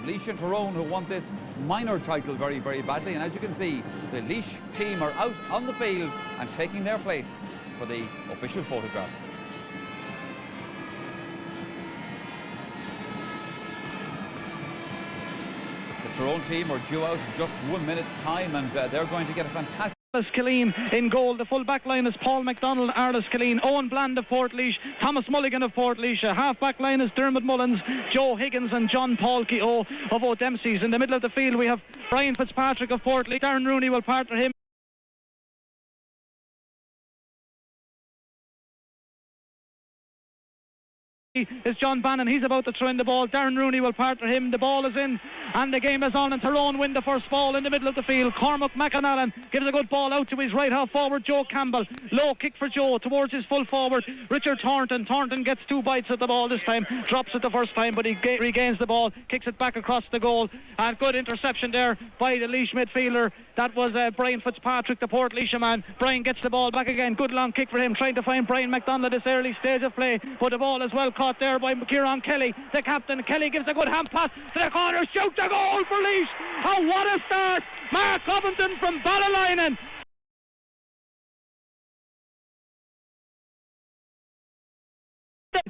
Laois and Tyrone, who won this minor title very, very badly. And as you can see, the Laois team are out on the field and taking their place for the official photographs. The Tyrone team are due out in just 1 minute's time, and they're going to get a fantastic... Killeen in goal. The full back line is Paul MacDonald, Arlis Killeen, Owen Bland of Portlaoise, Thomas Mulligan of Portlaoise. Half back line is Dermot Mullins, Joe Higgins and John Paulkey of O'Dempsey's. In the middle of the field we have Brian Fitzpatrick of Portlaoise. Darren Rooney will partner him. Is John Bannon. He's about to throw in the ball. Darren Rooney will partner him. The ball is in and the game is on, and Tyrone win the first ball in the middle of the field. Cormac McAnallen gives a good ball out to his right half forward Joe Campbell. Low kick for Joe towards his full forward Richard Thornton. Thornton gets 2 bites at the ball this time, drops it the first time, but he regains the ball, kicks it back across the goal, and good interception there by the Laois midfielder. That was Brian Fitzpatrick, the Portlaoise man. Brian gets the ball back again. Good long kick for him, trying to find Brian MacDonald at this early stage of play, but the ball is well caught there by Kieran Kelly, the captain. Kelly gives a good hand pass to the corner, shoots a goal for Laois. Oh, what a start! Mark Covington from Ballylinen.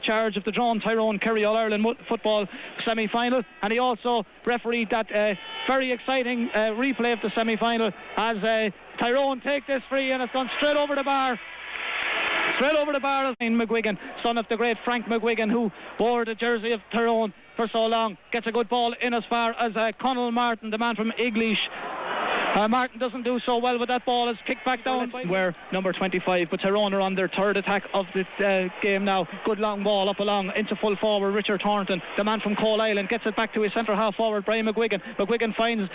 Charge of the drawn Tyrone Kerry All-Ireland football semi-final, and he also refereed that very exciting replay of the semi-final as Tyrone take this free, and it's gone straight over the bar. Straight over the bar of McGuigan, son of the great Frank McGuigan, who wore the jersey of Tyrone for so long. Gets a good ball in as far as Conall Martin, the man from Igleash. Martin doesn't do so well with that ball. It's kicked back down where number 25, but Tyrone are on their third attack of the game now. Good long ball up along into full forward Richard Thornton, the man from Coal Island, gets it back to his centre half forward Brian McGuigan. McGuigan finds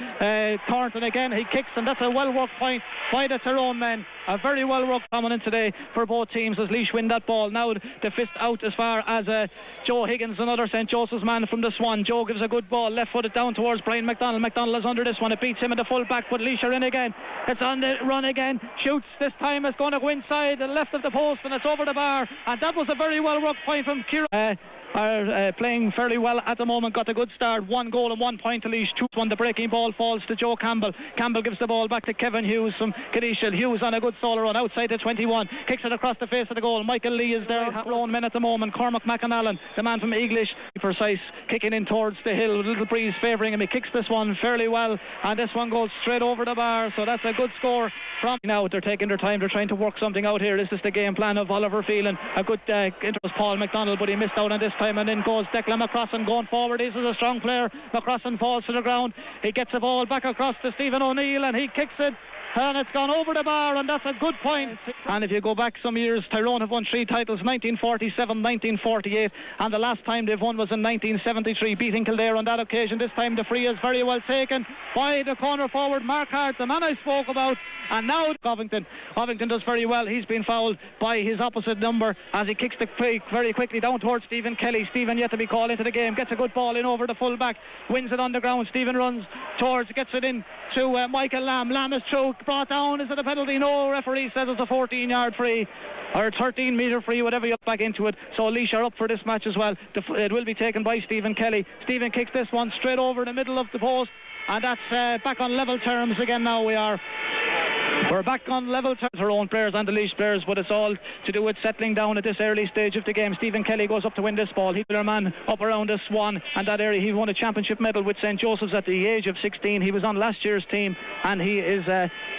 Thornton again. He kicks, and that's a well worked point by the Tyrone men. A very well worked prominent today for both teams as Laois win that ball. Now the fist out as far as Joe Higgins, another St. Joseph's man from the Swan. Joe gives a good ball, left footed down towards Brian MacDonald. MacDonald is under this one. It beats him in the full back, but Laois are in again. It's on the run again. Shoots this time. It's going to go inside the left of the post, and it's over the bar. And that was a very well worked point from Kieran. Are playing fairly well at the moment. Got a good start. 1 goal and 1 point to Laois. 2-1. The breaking ball falls to Joe Campbell. Campbell gives the ball back to Kevin Hughes from Cadishal. Hughes on a good solo run outside the 21. Kicks it across the face of the goal. Michael Lee is there. Lone men at the moment. Cormac McAnallen, the man from Igleash, precise, kicking in towards the hill. A little breeze favouring him. He kicks this one fairly well, and this one goes straight over the bar. So that's a good score from now. They're taking their time. They're trying to work something out here. This is the game plan of Oliver Phelan. A good interest Paul MacDonald, but he missed out on this time, and then goes Declan McCrossan going forward. This is a strong player. McCrossan falls to the ground. He gets the ball back across to Stephen O'Neill, and he kicks it, and it's gone over the bar, and that's a good point. And if you go back some years, Tyrone have won 3 titles, 1947, 1948, and the last time they've won was in 1973, beating Kildare on that occasion. This time the free is very well taken by the corner forward Mark Hart, the man I spoke about. And now Covington does very well. He's been fouled by his opposite number as he kicks the free very quickly down towards Stephen Kelly. Stephen yet to be called into the game, gets a good ball in over the full back, wins it on the ground. Stephen runs towards, gets it in to Michael Lamb. Lamb is through, brought down. Is it a penalty? No, referee says it's a 14-yard free or 13-metre free, whatever you back into it. So Laois are up for this match as well. It will be taken by Stephen Kelly. Stephen kicks this one straight over the middle of the post, and that's back on level terms again. Now we're back on level terms, our own players and the Laois players, but it's all to do with settling down at this early stage of the game. Stephen Kelly goes up to win this ball. He's a man up around the Swan and that area. He won a championship medal with St. Joseph's at the age of 16. He was on last year's team, and he is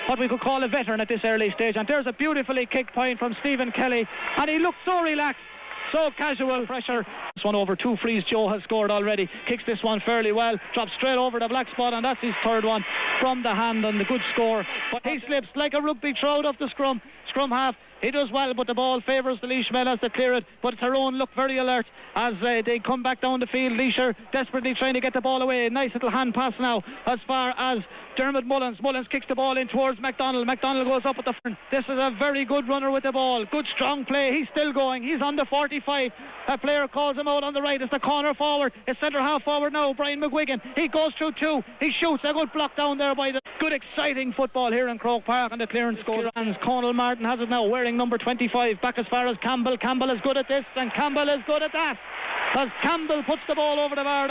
what we could call a veteran at this early stage. And there's a beautifully kicked point from Stephen Kelly, and he looks so relaxed, so casual. Pressure. This one over 2 frees. Joe has scored already. Kicks this one fairly well, drops straight over the black spot, and that's his third one from the hand, and the good score. But he slips like a rugby throw off the scrum half. He does well, but the ball favours the Laois men as they clear it. But Tyrone look very alert as they come back down the field. Laois are desperately trying to get the ball away. Nice little hand pass now as far as Dermot Mullins. Mullins kicks the ball in towards MacDonald. MacDonald goes up at the front. This is a very good runner with the ball. Good strong play. He's still going. He's on the 45. A player calls him out on the right. It's the corner forward. It's centre half forward now. Brian McGuigan. He goes through 2. He shoots. A good block down there by the good exciting football here in Croke Park, and the clearance goes. Conall Martin has it now, wearing number 25. Back as far as Campbell. Campbell is good at this, and Campbell is good at that. as Campbell puts the ball over the bar.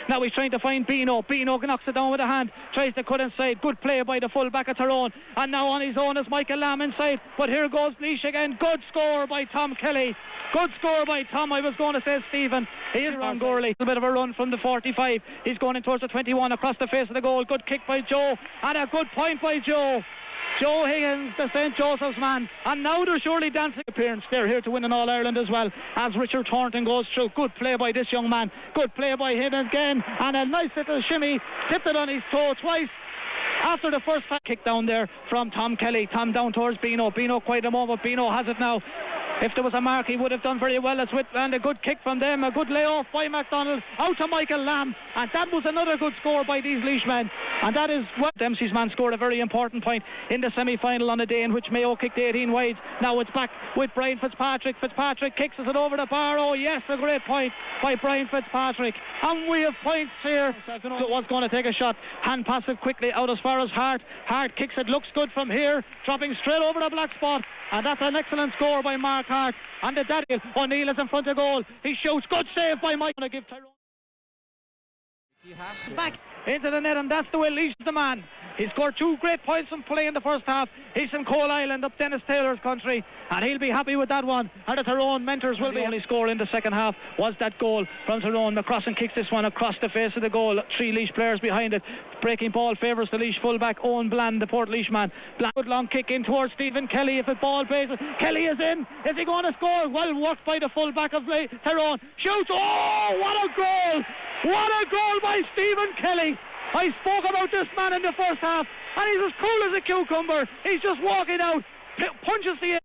Now he's trying to find Bino. Bino knocks it down with a hand, tries to cut inside. Good play by the full back of Tyrone, and now on his own is Michael Lamb inside, but here goes Laois again. Good score by Tom Kelly. Good score by Tom. I was going to say Stephen. He is wrong, Gourley. A bit of a run from the 45. He's going in towards the 21 across the face of the goal. Good kick by Joe, and a good point by Joe. Joe Higgins, the St. Joseph's man, and now they're surely dancing. Appearance, they're here to win an All-Ireland as well, as Richard Thornton goes through. Good play by this young man, good play by him again, and a nice little shimmy, tipped it on his toe twice. After the first kick down there from Tom Kelly. Tom down towards Bino. Bino quite a moment. Bino has it now. If there was a mark, he would have done very well. And a good kick from them. A good layoff by MacDonald. Out to Michael Lamb. And that was another good score by these Laois men. And that is what Dempsey's man scored a very important point in the semi-final on a day in which Mayo kicked 18 wides. Now it's back with Brian Fitzpatrick. Fitzpatrick kicks it over the bar. Oh yes, a great point by Brian Fitzpatrick. And we have points here. It was going to take a shot. Hand pass it quickly out as far as Hart. Hart kicks it. Looks good from here. Dropping straight over the black spot. And that's an excellent score by Mark Hart. And the Daniel O'Neill is in front of goal. He shoots. Good save by Mike. Going to give Tyrone back into the net, and that's the way Laois is the man. He scored 2 great points from play in the first half. He's from Coal Island, up Dennis Taylor's country, and he'll be happy with that one. And the Tyrone mentors will be. The only score in the second half was that goal from Tyrone. McCrossan kicks this one across the face of the goal. 3 Laois players behind it. Breaking ball favours the Laois fullback Owen Bland, the Port Laois man. Bland, good long kick in towards Stephen Kelly. If the ball plays, Kelly is in. Is he going to score? Well worked by the fullback of Tyrone. Shoots. Oh, what a goal! What a goal by Stephen Kelly! I spoke about this man in the first half, and he's as cool as a cucumber. He's just walking out, punches the air.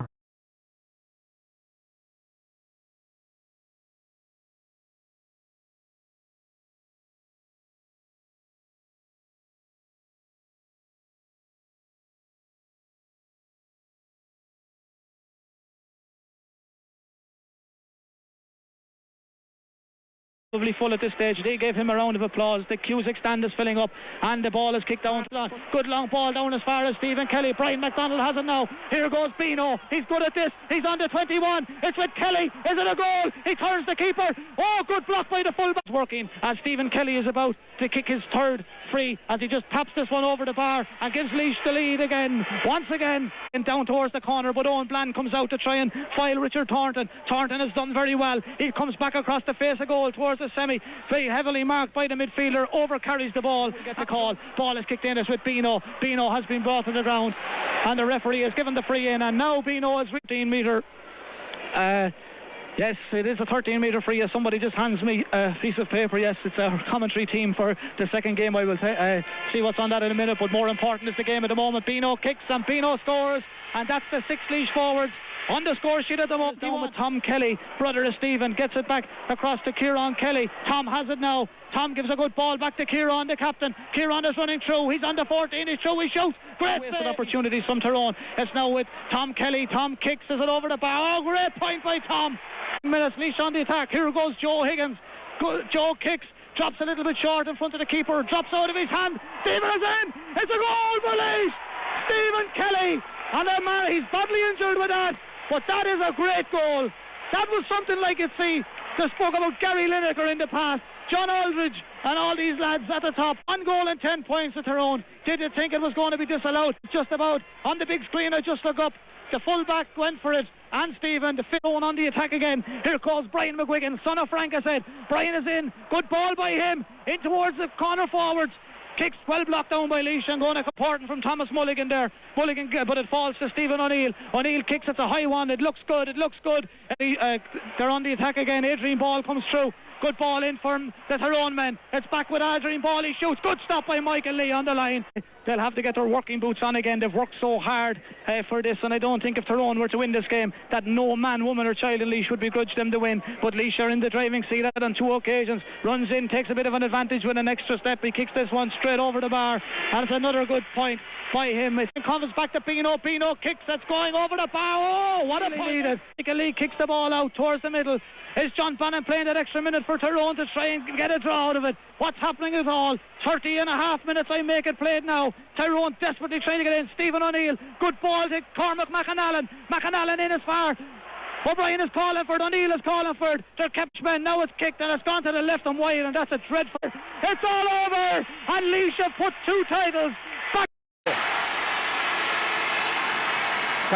Full at this stage. They gave him a round of applause. The Cusack stand is filling up, and the ball is kicked down. Good long ball down as far as Stephen Kelly. Brian MacDonald has it now. Here goes Bino. He's good at this. He's on the 21. It's with Kelly. Is it a goal? He turns the keeper. Oh, good block by the fullback. Working as Stephen Kelly is about to kick his third free, as he just taps this one over the bar and gives Laois the lead again. Once again, and down towards the corner, but Owen Bland comes out to try and file Richard Thornton. Thornton has done very well. He comes back across the face of goal towards the semi. Very heavily marked by the midfielder. Over carries the ball. Gets the call. Ball is kicked in. It's with Bino. Bino has been brought to the ground, and the referee has given the free in. And now Bino is 13 metre. Yes, it is a 13-metre free. As somebody just hands me a piece of paper. Yes, it's our commentary team for the second game. I will see what's on that in a minute, but more important is the game at the moment. Bino kicks and Bino scores, and that's the 6 Laois forwards on the score sheet at the moment. Down with Tom Kelly, brother of Stephen, gets it back across to Kieran Kelly. Tom has it now. Tom gives a good ball back to Kieran, the captain. Kieran is running through. He's on the 14. He's through. He shoots. Great wasted opportunities from Tyrone. It's now with Tom Kelly. Tom kicks. Is it over the bar? Oh, great point by Tom. Minutes. Laois on the attack. Here goes Joe Higgins. Joe kicks. Drops a little bit short in front of the keeper. Drops out of his hand. Stephen is in. It's a goal for Laois. Stephen Kelly. And the man, he's badly injured with that. But that is a great goal. That was something like it. See, they spoke about Gary Lineker in the past, John Aldridge and all these lads at the top. 1 goal and 10 points to Tyrone. Did you think it was going to be disallowed? Just about. On the big screen, I just look up. The fullback went for it, and Stephen, the fifth one on the attack again. Here calls Brian McGuigan, son of Frank, I said. Brian is in. Good ball by him. In towards the corner forwards. Kicks well blocked down by Laois, and going to important from Thomas Mulligan there. Mulligan, but it falls to Stephen O'Neill. O'Neill kicks. It's a high one. It looks good. It looks good. They're on the attack again. Adrian Ball comes through. Good ball in from the Tyrone men. It's back with Adrian Ball. He shoots. Good stop by Michael Lee on the line. They'll have to get their working boots on again. They've worked so hard for this, and I don't think if Tyrone were to win this game that no man, woman or child in Laois would begrudge them to win. But Laois are in the driving seat on 2 occasions. Runs in, takes a bit of an advantage with an extra step. He kicks this one straight over the bar, and it's another good point by him. It comes back to Pino. Pino kicks. That's going over the bar. Oh, what a point. Michael Lee kicks the ball out towards the middle. Is John Bannon playing that extra minute for Tyrone to try and get a draw out of it? What's happening at all? 30.5 minutes, I make it played now. Tyrone desperately trying to get in. Stephen O'Neill, good ball to Cormac McAnallen. McAnallen in as far. O'Brien is calling for it. O'Neill is calling for it. They're kept men. Now it's kicked and it's gone to the left and wide, and that's a dreadful. It's all over. And Laois have put 2 titles